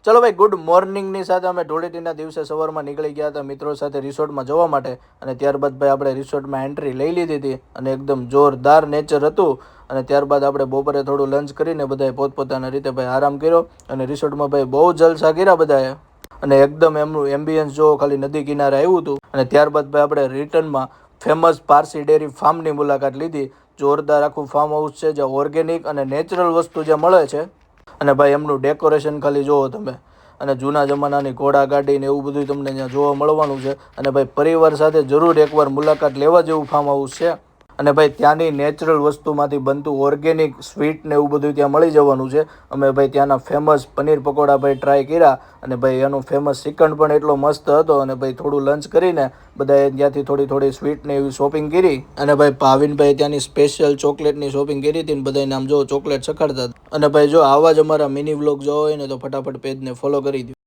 ચલો ભાઈ, ગુડ મોર્નિંગની સાથે અમે ધૂળેટીના દિવસે સવારમાં નીકળી ગયા હતા મિત્રો સાથે રિસોર્ટમાં જવા માટે. અને ત્યારબાદ ભાઈ આપણે રિસોર્ટમાં એન્ટ્રી લઈ લીધી હતી અને એકદમ જોરદાર નેચર હતું. અને ત્યારબાદ આપણે બપોરે થોડું લંચ કરીને બધાએ પોતપોતાના રીતે ભાઈ આરામ કર્યો. અને રિસોર્ટમાં ભાઈ બહુ જલસા કર્યા બધાએ. અને એકદમ એમનું એમ્બિયન્સ જો ખાલી નદી કિનારે આવ્યું હતું. અને ત્યારબાદ ભાઈ આપણે રિટર્નમાં ફેમસ પારસી ડેરી ફાર્મની મુલાકાત લીધી. જોરદાર આખું ફાર્મ હાઉસ છે, જ્યાં ઓર્ગેનિક અને નેચરલ વસ્તુ જે મળે છે. અને ભાઈ એમનું ડેકોરેશન ખાલી જોવો તમે. અને જૂના જમાનાની ઘોડા ગાડી ને એવું બધું તમને ત્યાં જોવા મળવાનું છે. અને ભાઈ પરિવાર સાથે જરૂર એકવાર મુલાકાત લેવા જેવું ફાર્મ હાઉસ છે. અને ભાઈ ત્યાંની નેચરલ વસ્તુમાંથી બનતું ઓર્ગેનિક સ્વીટ ને એવું બધું ત્યાં મળી જવાનું છે. અમે ભાઈ ત્યાંના ફેમસ પનીર પકોડા ભાઈ ટ્રાય કર્યા. અને ભાઈ એનું ફેમસ શ્રીખંડ પણ એટલો મસ્ત હતો. અને ભાઈ થોડું લંચ કરીને બધાએ ત્યાંથી થોડી સ્વીટ ને એવી શોપિંગ કરી. અને ભાઈ ભાવિનભાઈ ત્યાંની સ્પેશિયલ ચોકલેટની શોપિંગ કરી હતી ને બધાને આમ જો ચોકલેટ ચખાડતા હતા. અને ભાઈ જો આવા જ અમારા મિની વ્લોગ જોવા હોય ને તો ફટાફટ પેજને ફોલો કરી દો.